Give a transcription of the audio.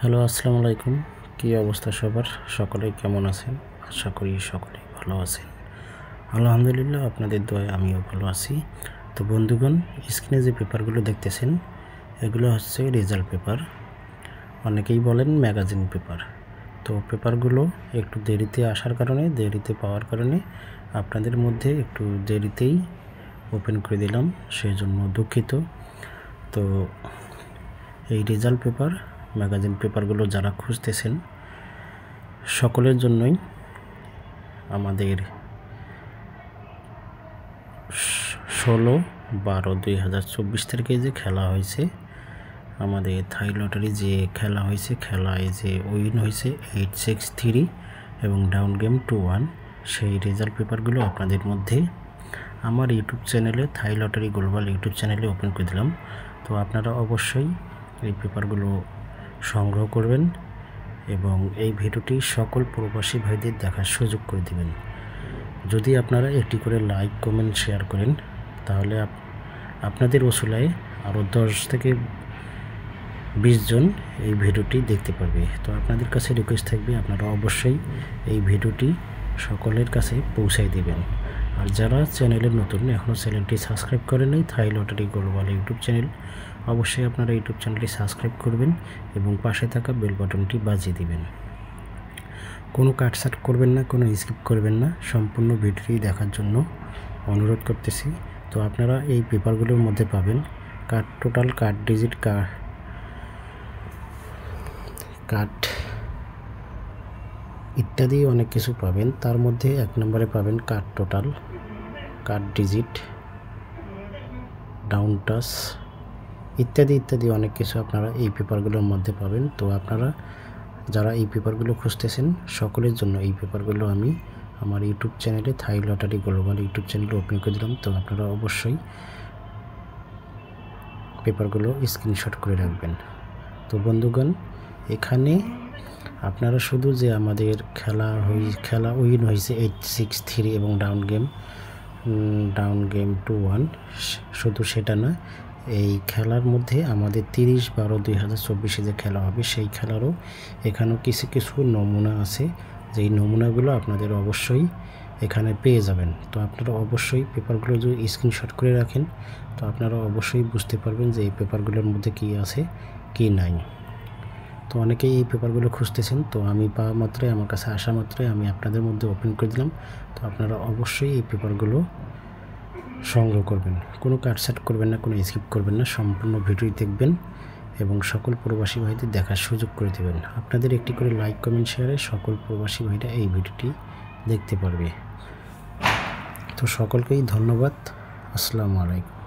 Hello, আসসালামু আলাইকুম। কী অবস্থা সবার? সকলেই কেমন আছেন? আশা করি সকলেই ভালো আছেন। আলহামদুলিল্লাহ, আপনাদের দোয়ায় আমিও ভালো আছি। তো বন্ধুগণ, স্ক্রিনে যে পেপারগুলো দেখতেছেন এগুলো হচ্ছে রেজাল্ট পেপার, অনেকেই বলেন ম্যাগাজিন পেপার। তো পেপারগুলো একটু দেরিতে আসার কারণে, দেরিতে পাওয়ার কারণে আপনাদের মধ্যে একটু দেরিতেই ওপেন করে দিলাম, সেই জন্য দুঃখিত। তো এই রেজাল্ট পেপার, ম্যাগাজিন পেপারগুলো যারা খুঁজতেছেন সকলের জন্যই আমাদের 16/12/2024 তারিখে যে খেলা হয়েছে, আমাদের থাই লটারি যে খেলা হয়েছে, খেলায় যে উইন হয়েছে 863 এবং ডাউন গেম 2-1, সেই রেজাল্ট পেপারগুলো আপনাদের মধ্যে আমার ইউটিউব চ্যানেলে, থাই লটারি গ্লোবাল ইউটিউব চ্যানেলে ওপেন করে দিলাম। তো আপনারা অবশ্যই এই পেপারগুলো সংগ্রহ করবেন এবং এই ভিডিওটি সকল প্রবাসী ভাইদের দেখার সুযোগ করে দিবেন। যদি আপনারা একটি করে লাইক, কমেন্ট, শেয়ার করেন তাহলে আপনাদের ওসিলায় আরও 10 থেকে 20 জন এই ভিডিওটি দেখতে পারবে। তো আপনাদের কাছে রিকোয়েস্ট থাকবে আপনারা অবশ্যই এই ভিডিওটি সকলের কাছে পৌঁছায় দিবেন। আর যারা চ্যানেলের নতুন, এখনও চ্যানেলটি সাবস্ক্রাইব করেন নাই, থাই লটারি গ্লোবাল ইউটিউব চ্যানেল, অবশ্যই আপনারা ইউটিউব চ্যানেলটি সাবস্ক্রাইব করবেন এবং পাশে থাকা বেল বাটনটি বাজিয়ে দিবেন। কোনো কাটছাট করবেন না, কোনো স্কিপ করবেন না, সম্পূর্ণ ভিডিওটি দেখার জন্য অনুরোধ করতেছি। তো আপনারা এই পেপারগুলোর মধ্যে পাবেন টোটাল কার্ড ডিজিট, কার্ড ইত্যাদি অনেক কিছু পাবেন। তার মধ্যে 1 নম্বরে পাবেন card total, card digit, down touch ইত্যাদি ইত্যাদি অনেক কিছু আপনারা এই পেপারগুলোর মধ্যে পাবেন। তো আপনারা যারা এই পেপারগুলো খুঁজতেছেন সকলের জন্য এই পেপারগুলো আমি আমার ইউটিউব চ্যানেলে, থাই লটারি গ্লোবাল ইউটিউব চ্যানেলে ওপেন করে দিলাম। তো আপনারা অবশ্যই পেপারগুলো স্ক্রিনশট করে রাখবেন। তো বন্ধুগণ, এখানে আপনারা শুধু যে আমাদের খেলা উইন হয়েছে 863 এবং ডাউন গেম 2-1, শুধু সেটা না, এই খেলার মধ্যে আমাদের 30/12/2024 যে খেলা হবে সেই খেলারও এখানেও কিছু কিছু নমুনা আছে, যেই নমুনাগুলো আপনাদের অবশ্যই এখানে পেয়ে যাবেন। তো আপনারা অবশ্যই পেপারগুলো যদি স্ক্রিনশট করে রাখেন তো আপনারা অবশ্যই বুঝতে পারবেন যে এই পেপারগুলোর মধ্যে কী আছে কী নাই। তো অনেকেই এই পেপারগুলো খুঁজতেছেন, তো আমি পাওয়া মাত্রই, আমার কাছে আসা মাত্রই আমি আপনাদের মধ্যে ওপেন করে দিলাম। তো আপনারা অবশ্যই এই পেপারগুলো সংগ্রহ করবেন, কোনো কাটছাট করবেন না, কোনো স্কিপ করবেন না, সম্পূর্ণ ভিডিও দেখবেন এবং সকল প্রবাসী ভাইদের দেখার সুযোগ করে দেবেন। আপনাদের একটি করে লাইক, কমেন্ট, শেয়ারে সকল প্রবাসী ভাইরা এই ভিডিওটি দেখতে পারবে। তো সকলকেই ধন্যবাদ। আসসালামু আলাইকুম।